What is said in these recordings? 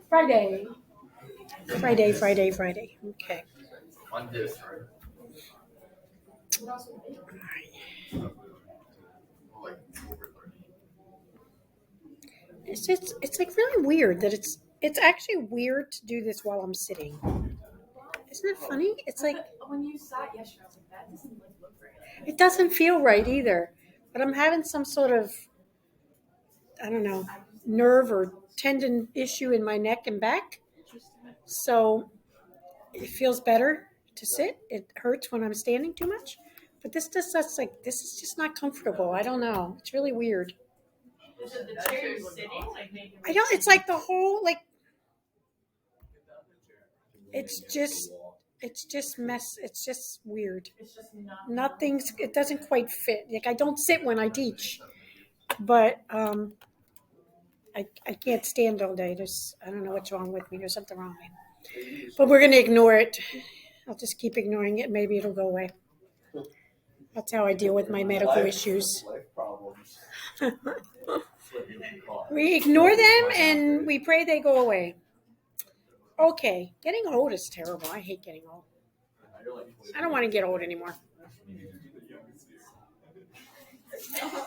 Friday. Friday. Okay. On this, right? It's like really weird that it's actually weird to do this while I'm sitting. Isn't it funny? It's like when you sat yesterday, I was like, that doesn't look right. it doesn't feel right either. But I'm having some sort of, I don't know, nerve or tendon issue in my neck and back. So it feels better to sit. It hurts when I'm standing too much. But this is just not comfortable. I don't know. It's really weird. Is it the chair you're sitting? Like maybe I don't. It's like the whole like. It's just mess. It's just weird. it's just not. Nothing's. It doesn't quite fit. Like I don't sit when I teach, but I can't stand all day. I don't know what's wrong with me. There's something wrong with me. But we're gonna ignore it. I'll just keep ignoring it. Maybe it'll go away. That's how I deal with my medical issues. Life problems. We ignore them and we pray they go away. Okay, getting old is terrible. I hate getting old. I don't want to get old anymore.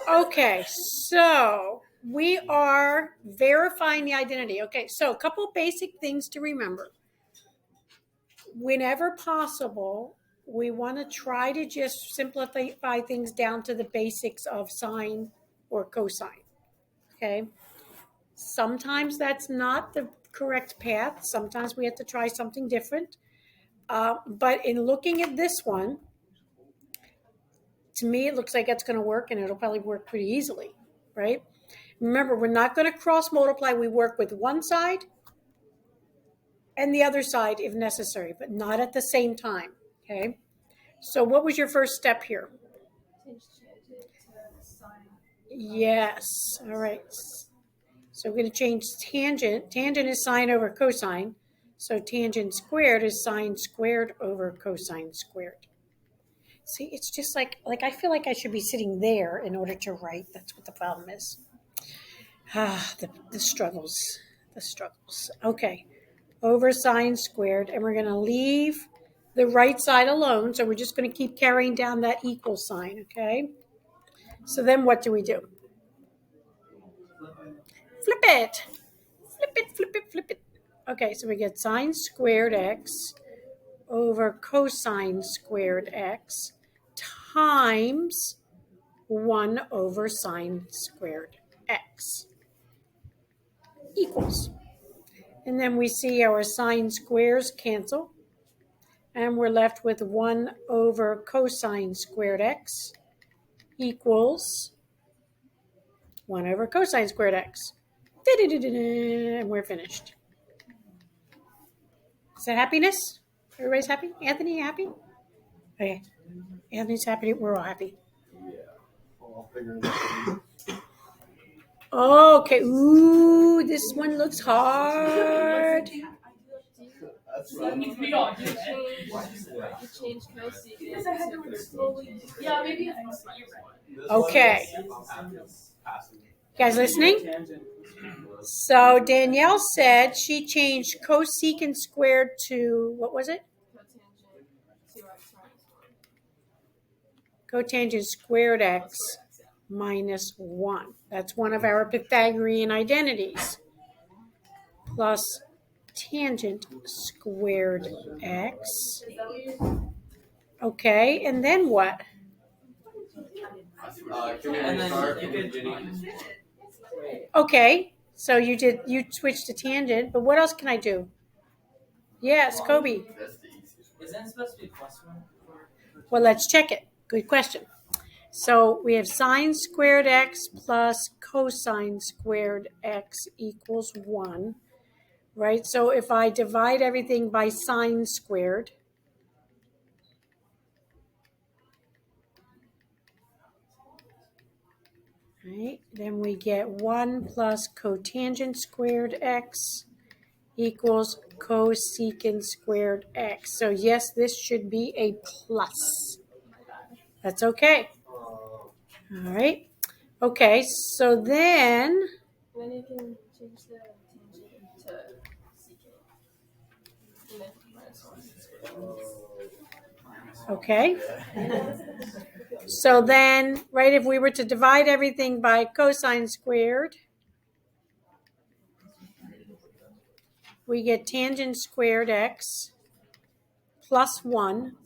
Okay, so we are verifying the identity. Okay, so a couple basic things to remember. Whenever possible, we want to try to just simplify things down to the basics of sine or cosine. Okay. Sometimes that's not the correct path. Sometimes we have to try something different. But in looking at this one, to me, it looks like it's going to work, and it'll probably work pretty easily, right? Remember, we're not going to cross multiply. We work with one side and the other side if necessary, but not at the same time, okay? So what was your first step here? Yes. All right. So we're going to change tangent. Tangent is sine over cosine. So tangent squared is sine squared over cosine squared. See, it's just like I feel like I should be sitting there in order to write. That's what the problem is. The struggles. The struggles. Okay. Over sine squared. And we're going to leave the right side alone. So we're just going to keep carrying down that equal sign. Okay. So then what do we do? Flip it. Flip it, flip it, flip it. Okay, so we get sine squared x over cosine squared x times 1 over sine squared x equals. And then we see our sine squares cancel. And we're left with 1 over cosine squared x equals 1 over cosine squared x. And we're finished. Is that happiness? Everybody's happy? Anthony, you happy? Okay. Anthony's happy. We're all happy. Yeah. I'll figure it out. Okay. Ooh, this one looks hard. That's right. We all do it. You changed cosine. Because I had to do it slowly. Yeah, maybe it's Okay. You guys listening? So Danielle said she changed cosecant squared to, what was it? Cotangent squared x minus 1. That's one of our Pythagorean identities. Plus tangent squared x. Okay, and then what? Can we restart from the beginning? Okay, so you switched to tangent, but what else can I do? Yes, Kobe. That's the easiest. Is that supposed to be plus 1? Well, let's check it. Good question. So we have sine squared x plus cosine squared x equals 1, right? So if I divide everything by sine squared, right, then we get 1 plus cotangent squared x equals cosecant squared x. So yes, this should be a plus. That's okay. All right. Okay, so then Then you can change the tangent. to secant. And then minus 1. Okay. So then, right, if we were to divide everything by cosine squared, we get tangent squared x plus 1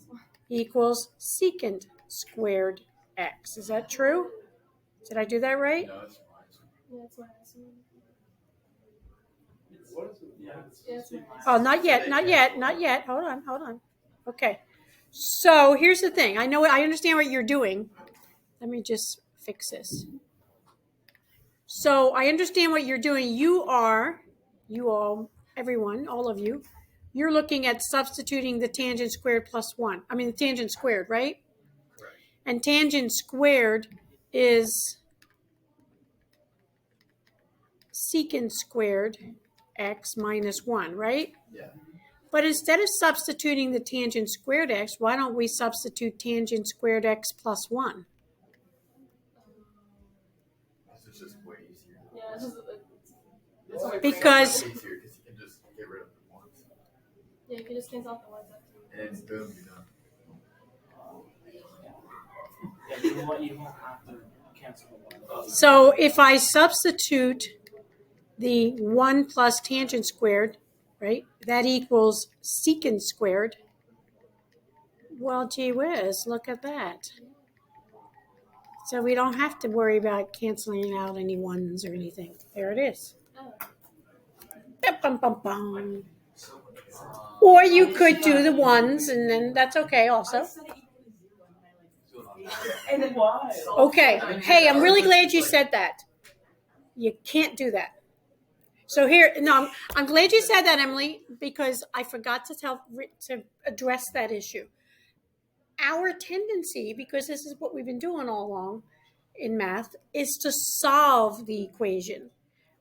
equals secant squared x. Is that true? Did I do that right? No, it's Yeah, it's minus 1. What is it? Yeah. Yeah, it's minus 1. Oh, not yet, not yet, not yet. Hold on. Okay. So here's the thing. I understand what you're doing. Let me just fix this. So I understand what you're doing. You all, everyone, all of you, you're looking at substituting the tangent squared plus 1. I mean, the tangent squared, right? Correct. And tangent squared is secant squared x minus 1, right? Yeah. But instead of substituting the tangent squared x, why don't we substitute tangent squared x plus 1? This is just way easier. Yeah, this is Because It's easier because you can just get rid of the ones. yeah, you can just cancel out the ones after. And then boom, you're done. Yeah, you won't have to cancel the one. so if I substitute the 1 plus tangent squared, right, that equals secant squared. Well, gee whiz, look at that. So we don't have to worry about canceling out any ones or anything. There it is. Bum, bum, bum. Or you could do the ones, and then that's okay also. And then why? Okay. Hey, I'm really glad you said that. You can't do that. So here, no, I'm glad you said that, Emily, because I forgot to address that issue. Our tendency, because this is what we've been doing all along in math, is to solve the equation,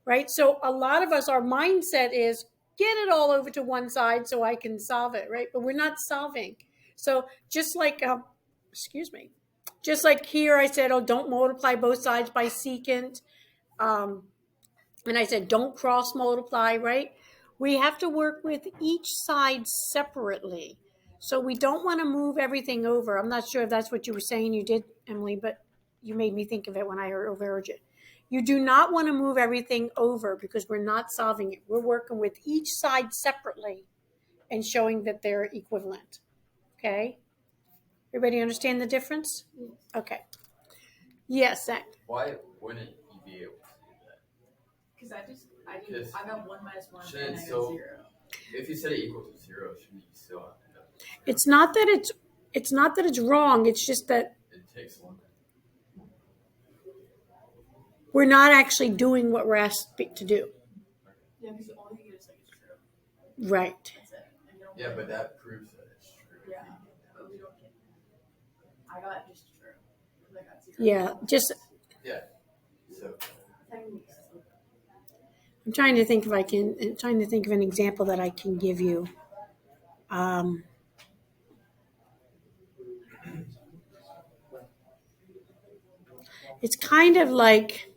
right? So a lot of us, our mindset is get it all over to one side so I can solve it, right? But we're not solving. So just like, just like here, I said, oh, don't multiply both sides by secant. And I said, don't cross multiply, right? We have to work with each side separately. So we don't want to move everything over. I'm not sure if that's what you were saying you did, Emily, but you made me think of it when I overheard you. You do not want to move everything over because we're not solving it. We're working with each side separately and showing that they're equivalent. Okay? Everybody understand the difference? Okay. Yes, Zach. Why wouldn't you be able to do that? Because I got 1 minus 1 Shouldn't and I got so- 0. If you set it equal to 0, shouldn't you still have to have it? It's not that it's wrong. It's just that It takes longer. we're not actually doing what we're asked to do. Yeah, because the only thing is like it's true. Right. That's it. And you don't Yeah, get- but that proves that it's true. Yeah, but we don't get. I got just true. 'Cause I got 0. Yeah. Just Yeah. So I'm trying to think of an example that I can give you. It's kind of like,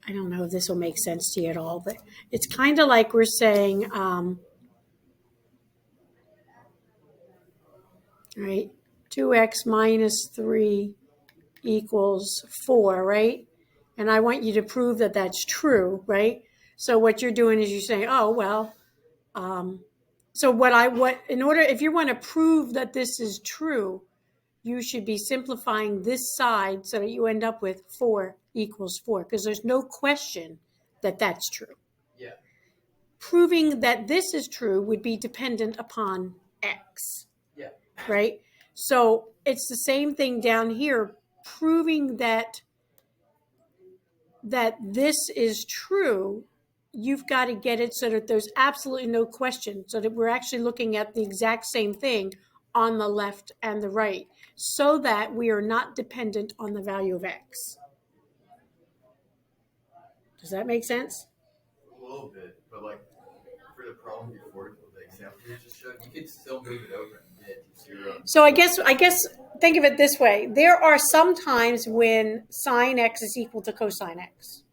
I don't know if this will make sense to you at all, but it's kind of like we're saying, right, 2x minus 3 equals 4, right? And I want you to prove that that's true, right? So what you're doing is you're saying, oh, well, if you want to prove that this is true, you should be simplifying this side so that you end up with 4 equals 4, because there's no question that that's true. yeah. Proving that this is true would be dependent upon x. Yeah. Right? So it's the same thing down here, proving that this is true. You've got to get it so that there's absolutely no question, so that we're actually looking at the exact same thing on the left and the right, so that we are not dependent on the value of x. Does that make sense? A little bit, but like for the problem before, the example you just showed, you could still move it over and get it to 0. So I guess think of it this way. There are some times when sine x is equal to cosine x.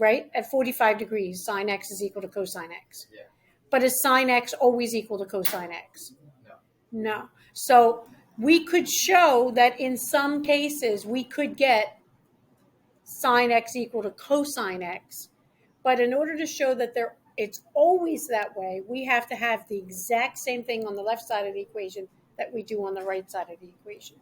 right? At 45 degrees, sine x is equal to cosine x. Yeah. But is sine x always equal to cosine x? No. No. So we could show that in some cases we could get sine x equal to cosine x. But in order to show that it's always that way, we have to have the exact same thing on the left side of the equation that we do on the right side of the equation.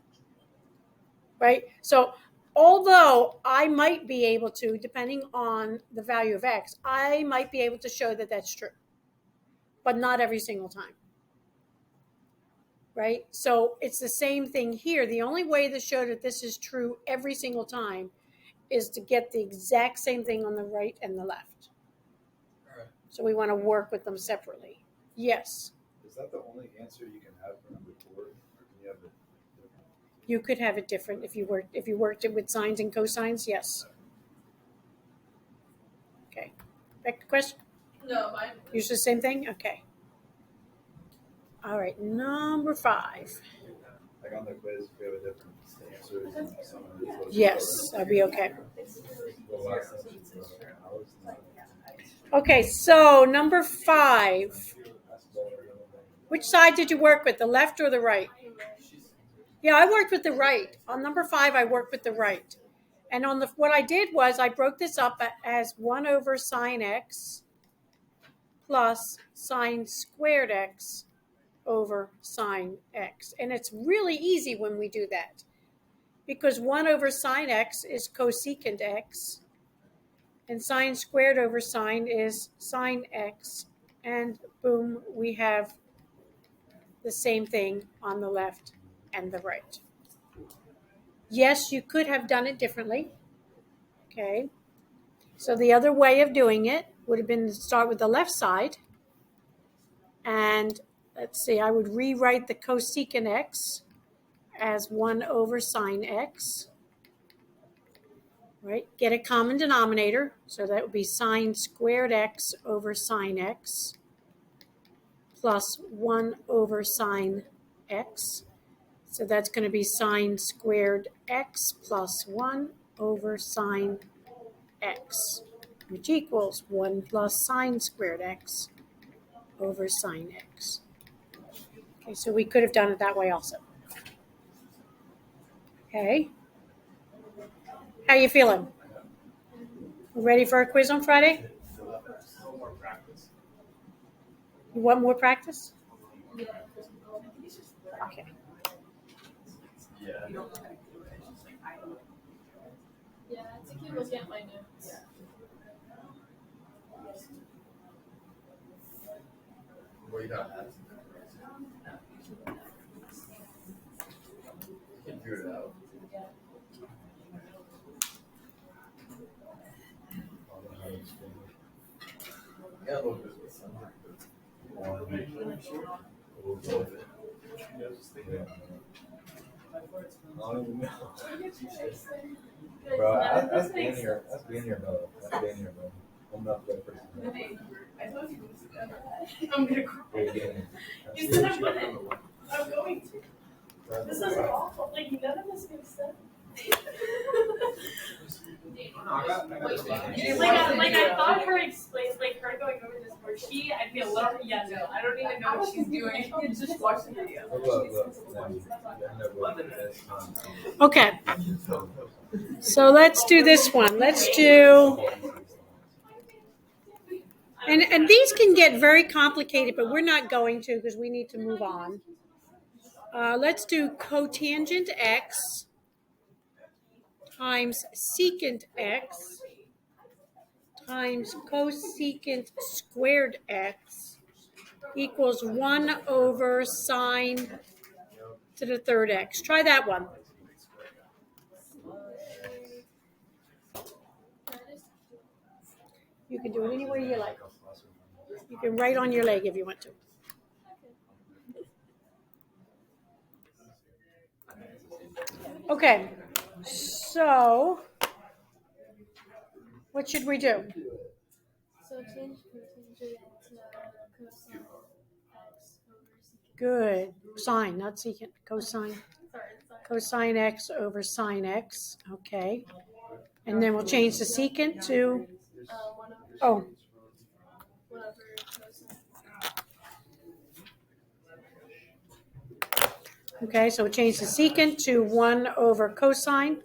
Right? So although I might be able to, depending on the value of x, I might be able to show that that's true, but not every single time. Right? So it's the same thing here. The only way to show that this is true every single time is to get the exact same thing on the right and the left. All right. So we want to work with them separately. Yes. Is that the only answer you can have for number 4? Or can you have it? You could have it different if you worked it with sines and cosines, yes. Okay. Back to question? No, mine. Use the same thing? Okay. All right, number 5. Like on the quiz, if we have a different answer, some of these will Yes, that'd be okay. the last answer is ours. Okay, so number 5. Which side did you work with, the left or the right? Yeah, I worked with the right. On number 5, I worked with the right. And on what I did was I broke this up as 1 over sine x plus sine squared x over sine x. And it's really easy when we do that, because 1 over sine x is cosecant x, and sine squared over sine is sine x, and boom, we have the same thing on the left and the right. Yes, you could have done it differently. Okay. So the other way of doing it would have been to start with the left side. And let's see, I would rewrite the cosecant x as 1 over sine x. Right? Get a common denominator. So that would be sine squared x over sine x plus 1 over sine x. So that's going to be sine squared x plus 1 over sine x, which equals 1 plus sine squared x over sine x. Okay, so we could have done it that way also. Okay. How you feeling? Ready for a quiz on Friday? More practice. You want more practice? Okay. Yeah. Yeah, I think you look at my notes. Well, you don't have to. You can figure it out. Yeah, a little bit with some. Bro, that's being here. That's being here, bro. That's being here, bro. I'm not that person. I told you to do that. I'm gonna cry. Wait, get in. You said I wouldn't. I'm going to. This is awful. Like, none of this makes sense. Like I thought her explains, like her going over this where I'd be a little, yeah, no, I don't even know what she's doing. You just watch the video. Okay. So let's do this one. Let's do, and these can get very complicated, but we're not going to because we need to move on. Let's do cotangent x times secant x times cosecant squared x equals 1 over sine to the third x. Try that one. You can do it any way you like. You can write on your leg if you want to. Okay, so what should we do? So change cotangent to cosine x over secant. Good. Sine, not secant. Cosine. Sorry. Cosine x over sine x. Okay. And then we'll change the secant to 1 over Oh. 1 over cosine. Okay, so we'll change the secant to 1 over cosine.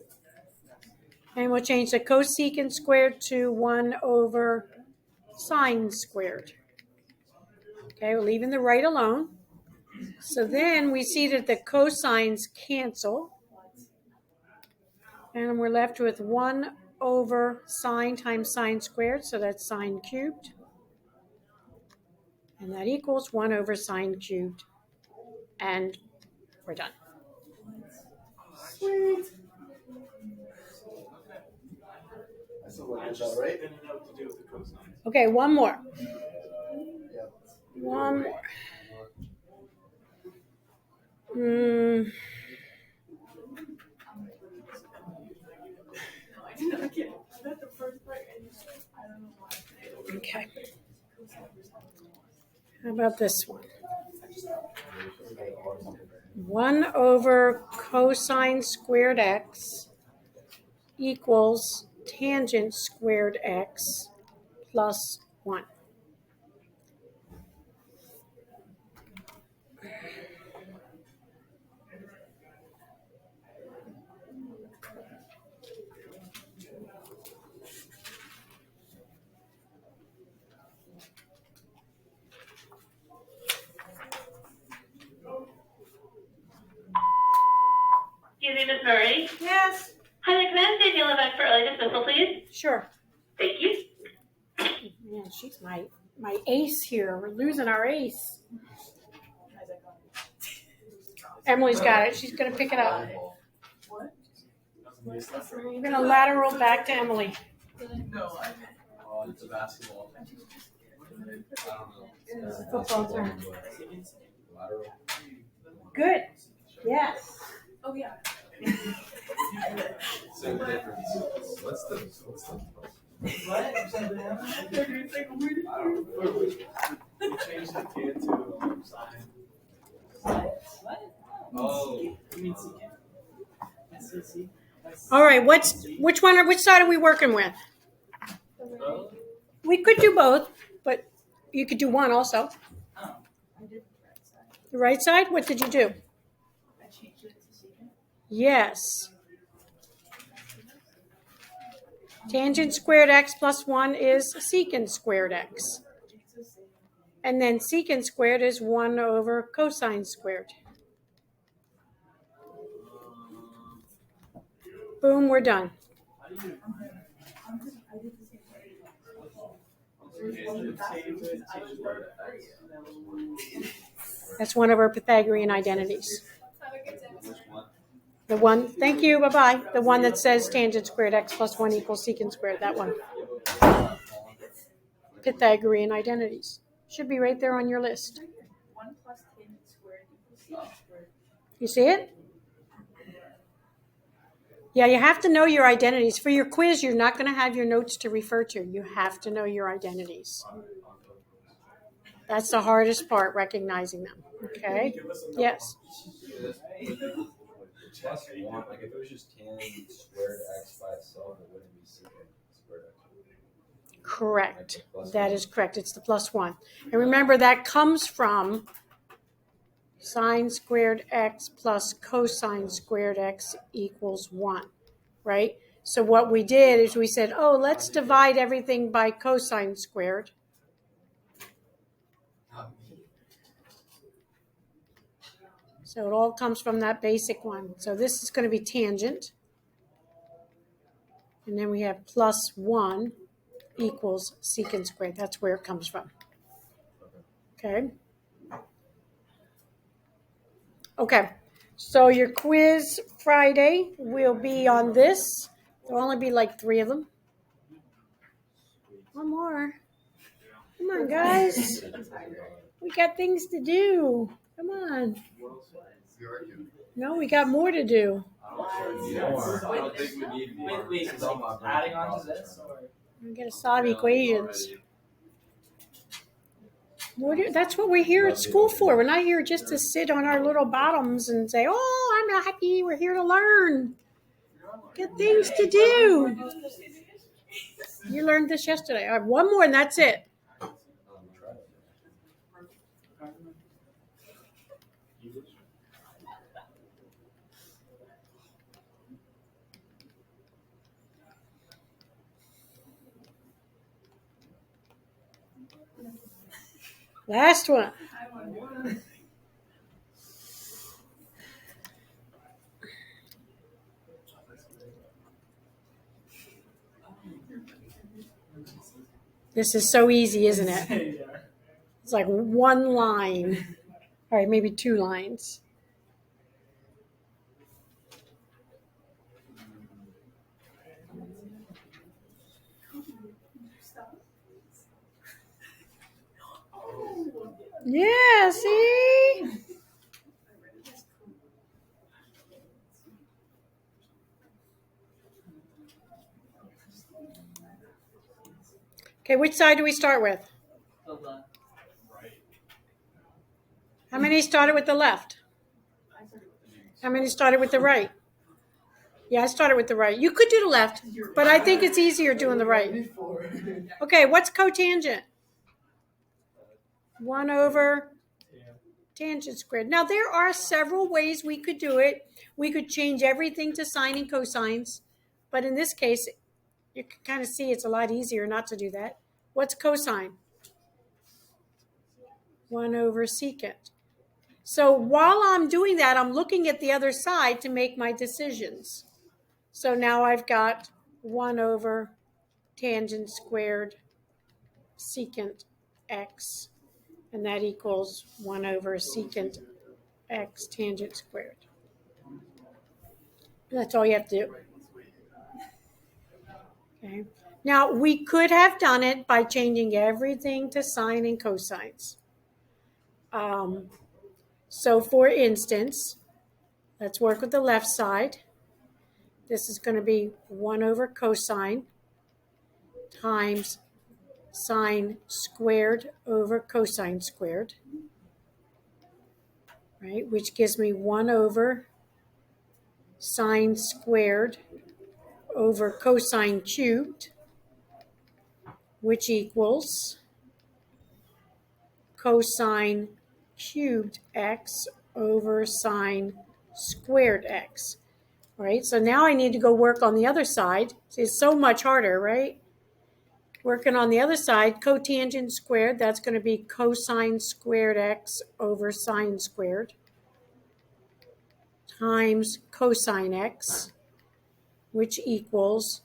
And we'll change the cosecant squared to 1 over sine squared. Okay, we're leaving the right alone. So then we see that the cosines cancel. And we're left with 1 over sine times sine squared, so that's sine cubed. And that equals 1 over sine cubed. And we're done. Sweet. That's a I little just right? didn't know what to do with the cosines. Okay, one more. Yeah. One more. Hmm. I did not get that the first part, and I don't know why. Okay. How about this one? 1 over cosine squared x equals tangent squared x plus 1. Excuse me, Ms. Murray. Yes. Hi there, can I schedule an event for early dismissal, please? Sure. Thank you. Man, she's my ace here. We're losing our ace. Emily's got it. She's going to pick it up. What? We're going to lateral back to Emily. No, I Oh, it's a basketball. I don't know. It's a football term. Lateral. Good. Yes. Oh, yeah. Same difference. What's the What? You changed the kid to sine. What? Oh. You mean secant? SCC? All right. Which side are we working with? We could do both, but you could do one also. Oh. I did the right side. The right side? What did you do? I changed it to secant. Yes. Tangent squared x plus 1 is secant squared x. It's the same. And then secant squared is 1 over cosine squared. Boom, we're done. I did the same thing. That's one of our Pythagorean identities. Have a good day. Which one? The one, thank you, bye-bye. The one that says tangent squared x plus 1 equals secant squared, that one. Pythagorean identities. Should be right there on your list. 1 plus tangent squared equals secant squared. You see it? Yeah, you have to know your identities. For your quiz, you're not going to have your notes to refer to. You have to know your identities. That's the hardest part, recognizing them. Okay? Yes. Plus 1, like if it was just tan squared x by itself, it wouldn't be secant squared x. Correct. That is correct. It's the plus 1. And remember, that comes from sine squared x plus cosine squared x equals 1, right? So what we did is we said, oh, let's divide everything by cosine squared. So it all comes from that basic one. So this is going to be tangent. And then we have plus 1 equals secant squared. That's where it comes from. Okay. Okay. So your quiz Friday will be on this. There'll only be like 3 of them. One more. Come on, guys. We got things to do. Come on. We are doing. No, we got more to do. I don't think we need more. Wait, It's on my brain adding on to process this? right now. We got to solve equations. That's what we're here at school for. We're not here just to sit on our little bottoms and say, oh, I'm not happy. We're here to learn. Got things to do. You learned this yesterday. All right, one more and that's it. Try it. Last one. This is so easy, isn't it? It's like one line. All right, maybe 2 lines. Yeah, see? Okay, which side do we start with? The left. How many started with the left? How many started with the right? Yeah, I started with the right. You could do the left, but I think it's easier doing the right. Okay, what's cotangent? 1 over tangent squared. Now, there are several ways we could do it. We could change everything to sine and cosines, but in this case, you can kind of see it's a lot easier not to do that. What's cosine? 1 over secant. So while I'm doing that, I'm looking at the other side to make my decisions. So now I've got 1 over tangent squared secant x, and that equals 1 over secant x tangent squared. That's all you have to do. Okay. Now, we could have done it by changing everything to sine and cosines. So, for instance, let's work with the left side. This is going to be 1 over cosine times sine squared over cosine squared, right? Which gives me 1 over sine squared over cosine cubed, which equals cosine cubed x over sine squared x. Right? So now I need to go work on the other side. It's so much harder, right? Working on the other side, cotangent squared, that's going to be cosine squared x over sine squared times cosine x, which equals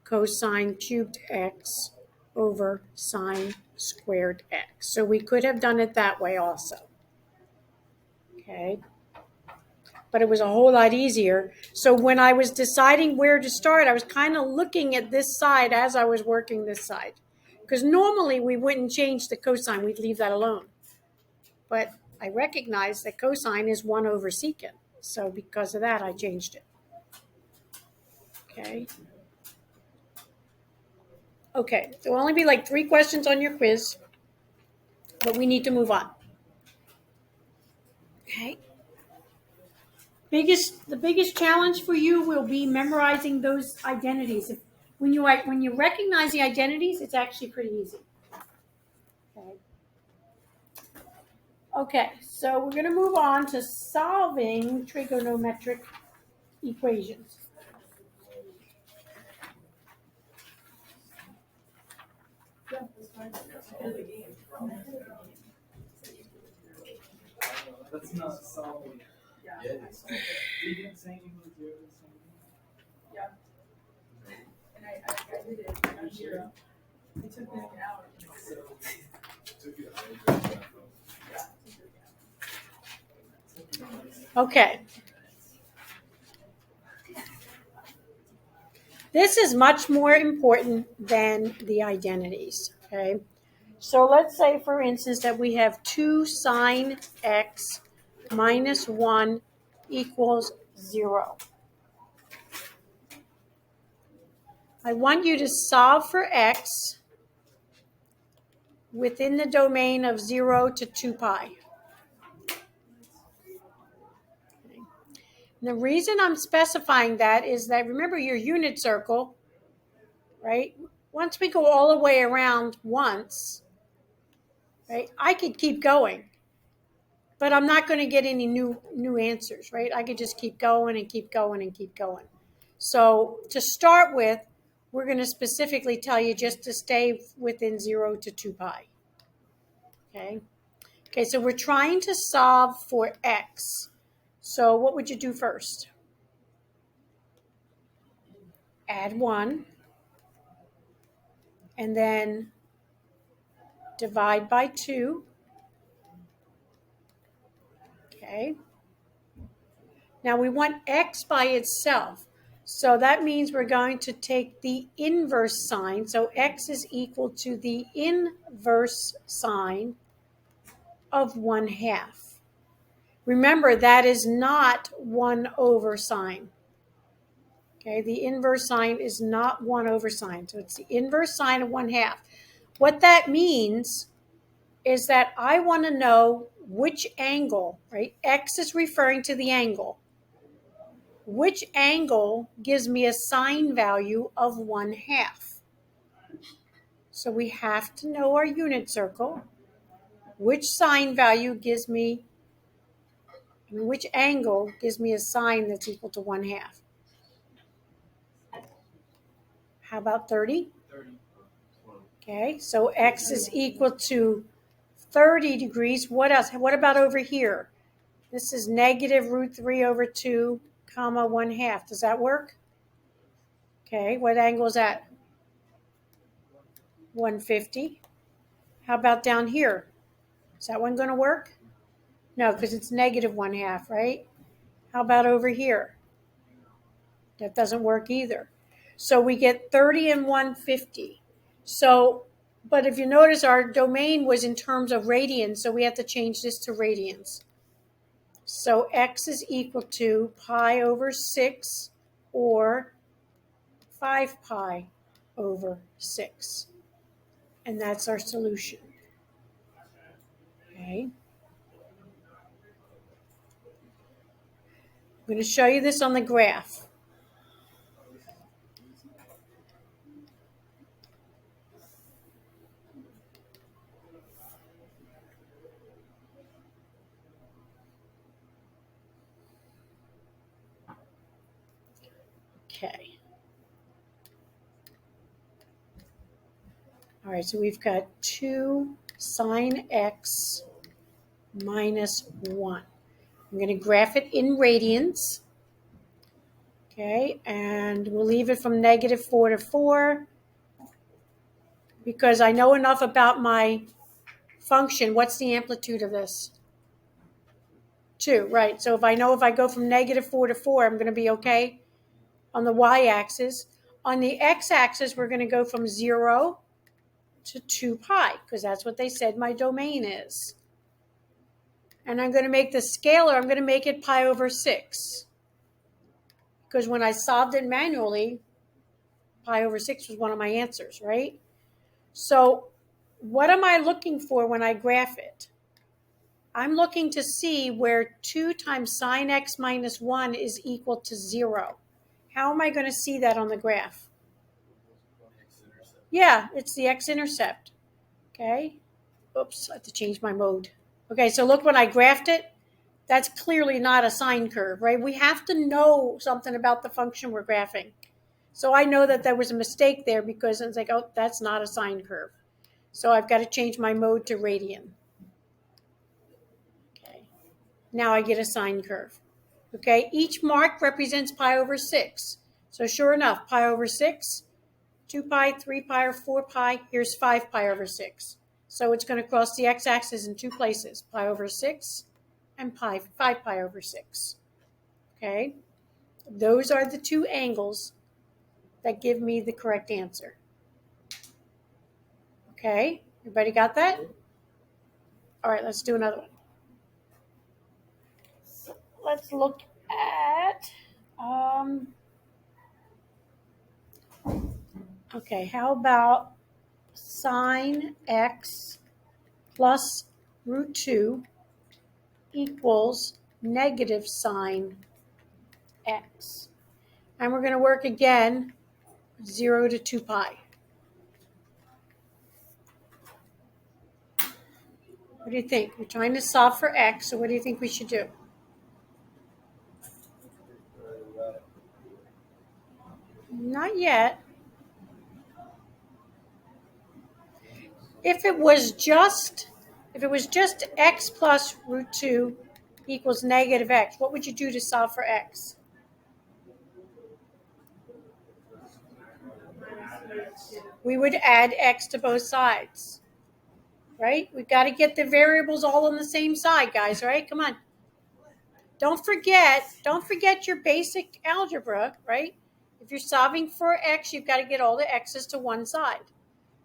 cosine cubed x over sine squared x. So we could have done it that way also. Okay. But it was a whole lot easier. So when I was deciding where to start, I was kind of looking at this side as I was working this side. Because normally we wouldn't change the cosine, we'd leave that alone. But I recognized that cosine is 1 over secant. So because of that, I changed it. Okay. Okay, there will only be like 3 questions on your quiz, but we need to move on. Okay. The biggest challenge for you will be memorizing those identities. When you recognize the identities, it's actually pretty easy. Okay, so we're going to move on to solving trigonometric equations. That's not solving. Yeah, it's You didn't say anything with 0 to something. And I did it. I'm 0. It took me an hour. Okay. This is much more important than the identities, okay? So let's say, for instance, that we have 2 sine x minus 1 equals 0. I want you to solve for x within the domain of 0 to 2 pi. And the reason I'm specifying that is that, remember your unit circle, right? once we go all the way around once, right, I could keep going, but I'm not going to get any new answers, right? I could just keep going and keep going and keep going. So to start with, we're going to specifically tell you just to stay within 0 to 2 pi. Okay? Okay, so we're trying to solve for x. So what would you do first? Add 1, and then divide by 2. Okay. Now we want x by itself. So that means we're going to take the inverse sign. So x is equal to the inverse sign of 1/2. Remember, that is not 1 over sign. Okay, the inverse sign is not 1 over sign. So it's the inverse sign of 1/2. What that means is that I want to know which angle, right? X is referring to the angle. Which angle gives me a sine value of 1/2? So we have to know our unit circle. Which sine value gives me, which angle gives me a sine that's equal to 1/2? How about 30? 30. Okay, so x is equal to 30 degrees. What else? What about over here? This is negative root 3 over 2, comma 1/2. Does that work? Okay, what angle is that? 150. How about down here? Is that one going to work? No, because it's negative 1/2, right? How about over here? That doesn't work either. So we get 30 and 150. So, but if you notice, our domain was in terms of radians, so we have to change this to radians. So x is equal to pi over 6 or 5 pi over 6. And that's our solution. Okay. I'm going to show you this on the graph. Okay. All right, so we've got 2 sine x minus 1. I'm going to graph it in radians. Okay, and we'll leave it from negative 4 to 4 because I know enough about my function. What's the amplitude of this? 2, right. So if I know if I go from negative 4 to 4, I'm going to be okay on the y-axis. On the x-axis, we're going to go from 0 to 2 pi because that's what they said my domain is. And I'm going to make the scalar, I'm going to make it pi over 6. Because when I solved it manually, pi over 6 was one of my answers, right? So what am I looking for when I graph it? I'm looking to see where 2 times sine x minus 1 is equal to 0. How am I going to see that on the graph? Yeah, it's the x-intercept. Okay. Oops, I have to change my mode. Okay, so look, when I graphed it, that's clearly not a sine curve, right? We have to know something about the function we're graphing. So I know that there was a mistake there because it's like, oh, that's not a sine curve. So I've got to change my mode to radian. Okay. Now I get a sine curve. Okay, each mark represents pi over 6. So sure enough, pi over 6, 2 pi, 3 pi, or 4 pi. Here's 5 pi over 6. So it's going to cross the x-axis in 2 places, pi over 6 and 5 pi over 6. Okay, those are the 2 angles that give me the correct answer. Okay, everybody got that? All right, let's do another one. Let's look at, okay, how about sine x plus root 2 equals negative sine x. And we're going to work again 0 to 2 pi. What do you think? We're trying to solve for x, so what do you think we should do? Not yet. If it was just x plus root 2 equals negative x, what would you do to solve for x? We would add x to both sides, right? We've got to get the variables all on the same side, guys, right? Come on. Don't forget your basic algebra, right? If you're solving for x, you've got to get all the x's to one side.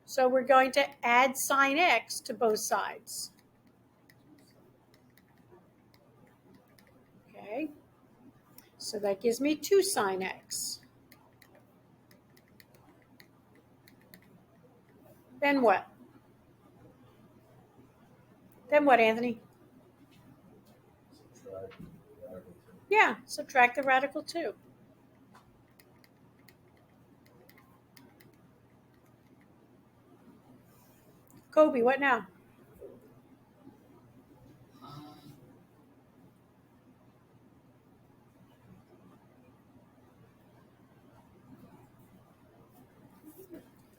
So we're going to add sine x to both sides. Okay. So that gives me 2 sine x. Then what? Then what, Anthony? Yeah, subtract the radical 2. Kobe, what now?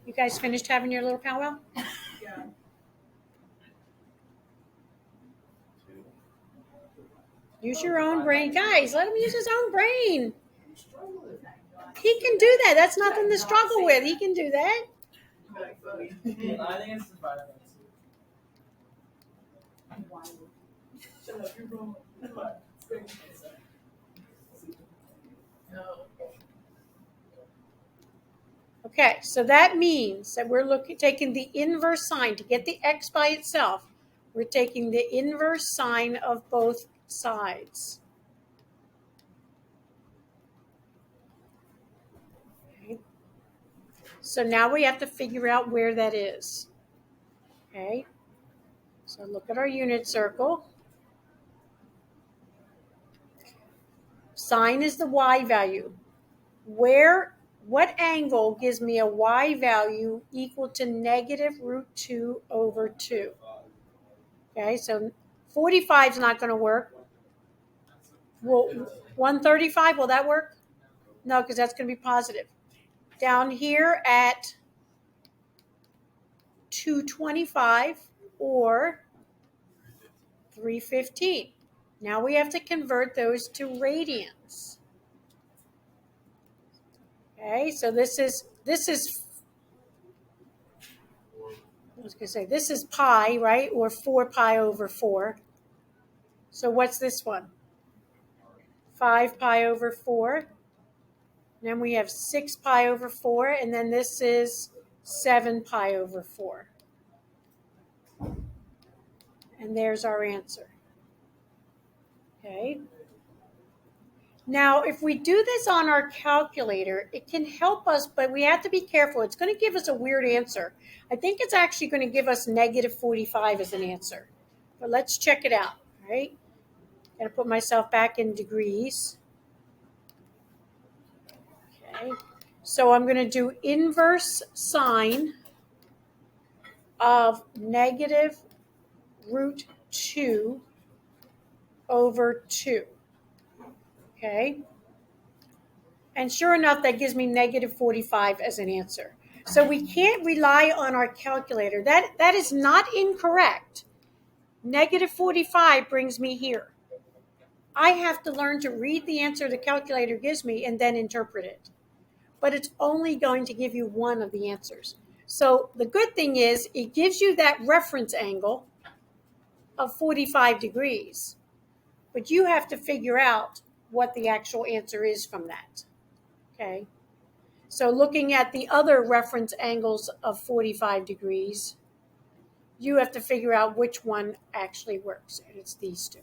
You guys finished having your little powwow? Yeah. Use your own brain. Guys, let him use his own brain. He can do that. That's nothing to struggle with. He can do that. I think it's the 5 minutes. Shut up, you're wrong. Okay, so that means that we're taking the inverse sine to get the x by itself. We're taking the inverse sine of both sides. Okay. So now we have to figure out where that is. Okay. So look at our unit circle. Sine is the y value. What angle gives me a y value equal to negative root 2 over 2? Okay, so 45 is not going to work. Well, 135, will that work? No, because that's going to be positive. Down here at 225 or 315. Now we have to convert those to radians. Okay, so this is I was going to say this is pi, right? Or 4 pi over 4. So what's this one? 5 pi over 4. And then we have 6 pi over 4, and then this is 7 pi over 4. And there's our answer. Okay. Now, if we do this on our calculator, it can help us, but we have to be careful. It's going to give us a weird answer. I think it's actually going to give us negative 45 as an answer. But let's check it out, right? Got to put myself back in degrees. Okay. So I'm going to do inverse sine of negative root 2 over 2. Okay. And sure enough, that gives me negative 45 as an answer. So we can't rely on our calculator. That is not incorrect. Negative 45 brings me here. I have to learn to read the answer the calculator gives me and then interpret it. But it's only going to give you one of the answers. So the good thing is it gives you that reference angle of 45 degrees. But you have to figure out what the actual answer is from that. Okay. So looking at the other reference angles of 45 degrees, you have to figure out which one actually works. And it's these two.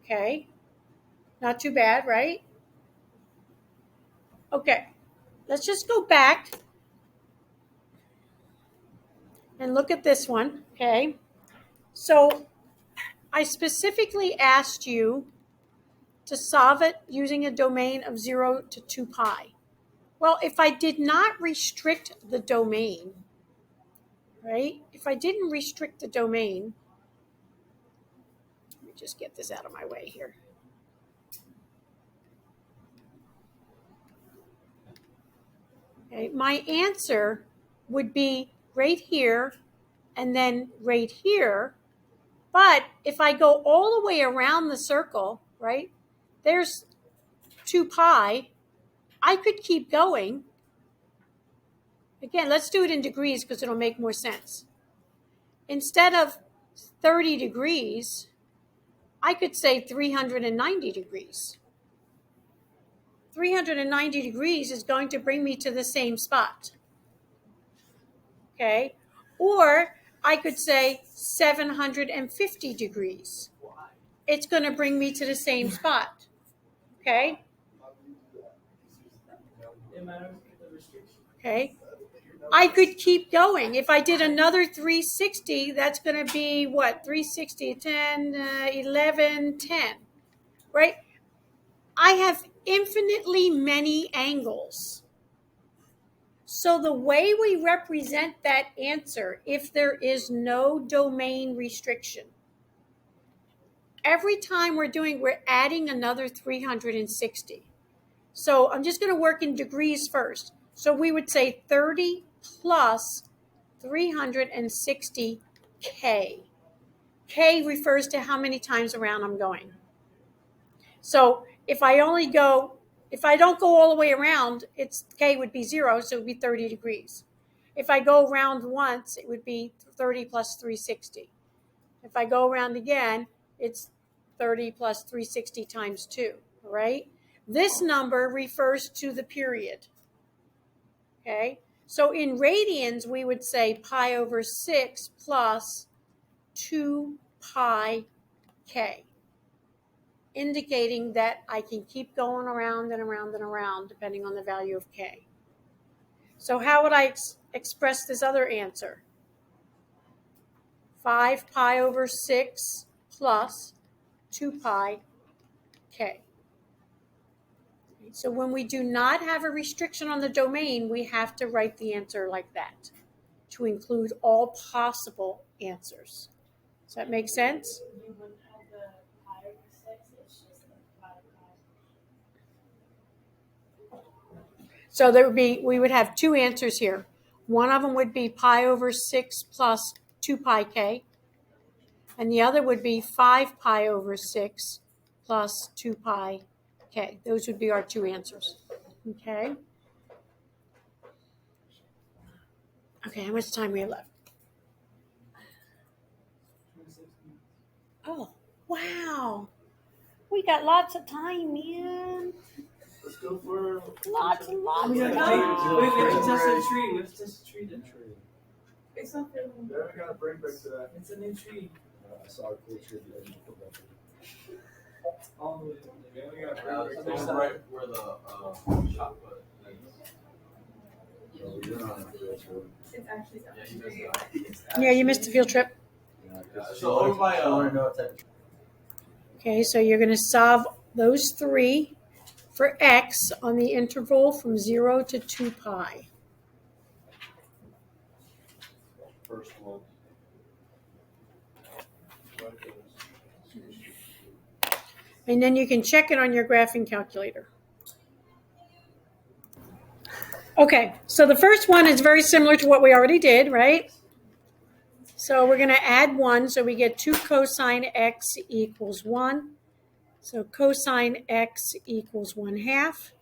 Okay. Not too bad, right? Okay. Let's just go back and look at this one. Okay. So I specifically asked you to solve it using a domain of 0 to 2 pi. Well, if I did not restrict the domain, right? If I didn't restrict the domain, me just get this out of my way here. Okay, my answer would be right here and then right here. But if I go all the way around the circle, right, there's 2 pi. I could keep going. Again, let's do it in degrees because it'll make more sense. Instead of 30 degrees, I could say 390 degrees. 390 degrees is going to bring me to the same spot. Okay? Or I could say 750 degrees. It's going to bring me to the same spot. Okay? Okay? I could keep going. If I did another 360, that's going to be what? 360, 10, 11, 10. Right? I have infinitely many angles. So the way we represent that answer, if there is no domain restriction, every time we're adding another 360. So I'm just going to work in degrees first. So we would say 30 plus 360 K. K refers to how many times around I'm going. So if I don't go all the way around, K would be 0, so it would be 30 degrees. If I go around once, it would be 30 plus 360. If I go around again, it's 30 plus 360 times 2, right? This number refers to the period. Okay? So in radians, we would say pi over 6 plus 2 pi K, indicating that I can keep going around and around and around depending on the value of K. So how would I express this other answer? 5 pi over 6 plus 2 pi K. So when we do not have a restriction on the domain, we have to write the answer like that to include all possible answers. Does that make sense? You wouldn't have the pi over 6, it's just the pi. So we would have 2 answers here. One of them would be pi over 6 plus 2 pi K, and the other would be 5 pi over 6 plus 2 pi K. Those would be our 2 answers. Okay. Okay, how much time we have left? Oh, wow. We got lots of time, man. Let's go for. Lots and lots We of have time. we have to test the tree. We have to test the tree then. It's not fair. Yeah, we gotta bring back to that. It's a new tree. I saw a cool tree the other day. All the way over there. Yeah, we gotta bring back to It's that. right where the shot put is. No, we went on a field trip. It's actually Yeah, you missed that. Yeah, you missed the field trip. Yeah, 'cause So over by, I wanna know what type of. Okay, so you're going to solve those 3 for x on the interval from 0 to 2 pi. First one. And then you can check it on your graphing calculator. Okay, so the first one is very similar to what we already did, right? So we're going to add 1, so we get 2 cosine x equals 1. So cosine x equals 1/2.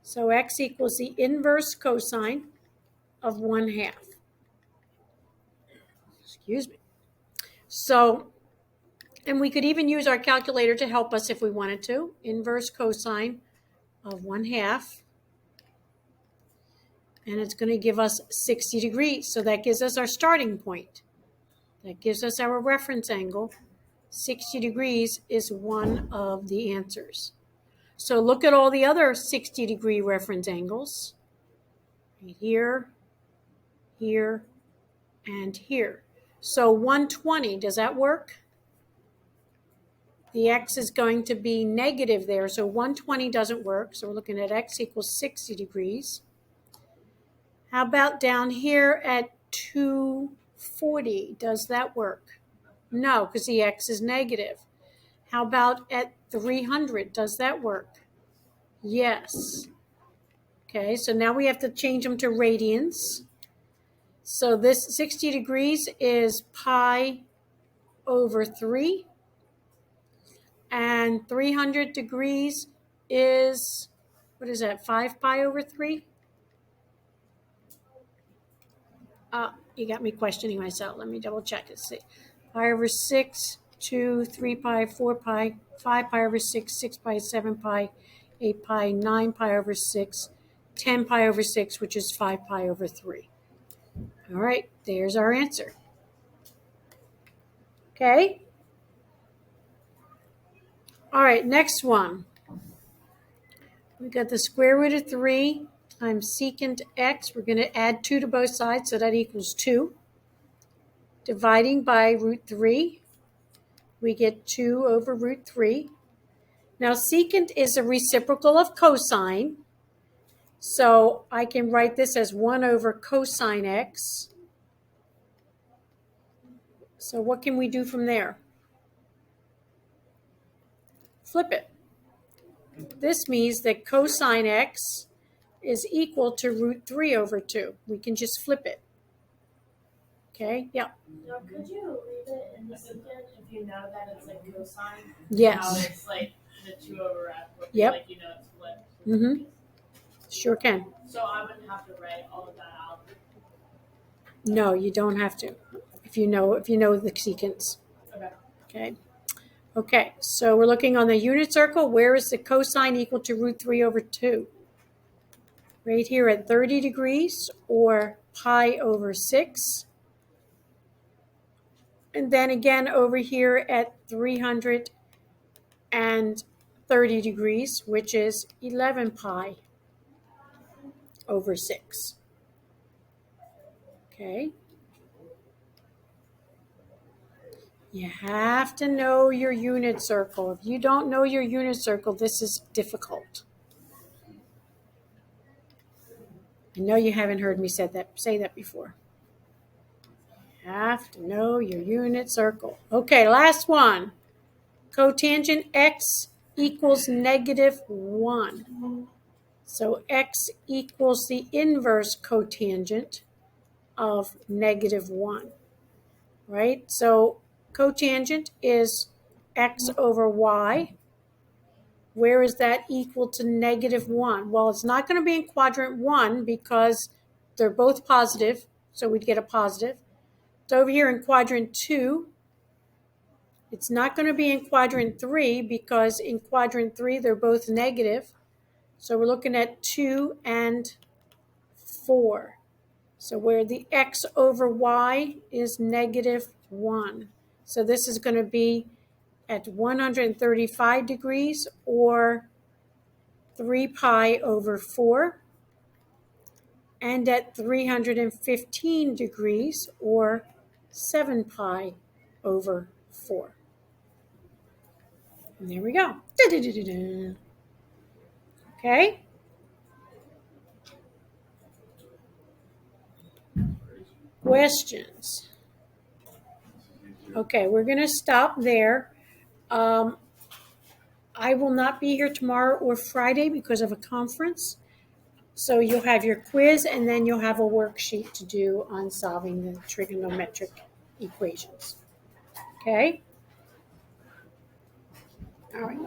So x equals the inverse cosine of 1/2. Excuse me. So, and we could even use our calculator to help us if we wanted to. Inverse cosine of 1/2. And it's going to give us 60 degrees. So that gives us our starting point. That gives us our reference angle. 60 degrees is one of the answers. So look at all the other 60-degree reference angles. Right here, here, and here. So 120, does that work? The x is going to be negative there, so 120 doesn't work. So we're looking at x equals 60 degrees. How about down here at 240? Does that work? No, because the x is negative. How about at 300? Does that work? Yes. Okay, so now we have to change them to radians. So this 60 degrees is pi over 3. And 300 degrees is, what is that, 5 pi over 3? You got me questioning myself. Let me double check. Let's see. Pi over 6, 2, 3 pi, 4 pi, 5 pi over 6, 6 pi, 7 pi, 8 pi, 9 pi over 6, 10 pi over 6, which is 5 pi over 3. All right, there's our answer. Okay? All right, next one. We got the square root of 3 times secant x. We're going to add 2 to both sides, so that equals 2. Dividing by root 3, we get 2 over root 3. Now, secant is a reciprocal of cosine, so I can write this as 1 over cosine x. So what can we do from there? Flip it. This means that cosine x is equal to root 3 over 2. We can just flip it. Okay, yeah. Now, could you leave it in the secant if you know that it's like cosine? How Yes. it's like the 2 over f, Yep. like you know it's flipped. Mm-hmm. Sure can. So I wouldn't have to write all of that out. No, you don't have to. If you know the secants. Okay. Okay, so we're looking on the unit circle. Where is the cosine equal to root 3 over 2? Right here at 30 degrees, or pi over 6. And then again over here at 330 degrees, which is 11 pi over 6. Okay. You have to know your unit circle. If you don't know your unit circle, this is difficult. I know you haven't heard me say that before. You have to know your unit circle. Okay, last one. Cotangent x equals negative 1. So x equals the inverse cotangent of negative 1. Right? So cotangent is x over y. Where is that equal to negative 1? Well, it's not going to be in quadrant 1 because they're both positive, so we'd get a positive. It's over here in quadrant 2. It's not going to be in quadrant 3 because in quadrant 3 they're both negative. So we're looking at 2 and 4. So where the x over y is negative 1. So this is going to be at 135 degrees, or 3 pi over 4. And at 315 degrees, or 7 pi over 4. And there we go. Da-da-da-da-da. Okay? Questions? Okay, we're going to stop there. I will not be here tomorrow or Friday because of a conference. So you'll have your quiz, and then you'll have a worksheet to do on solving the trigonometric equations. Okay? All right.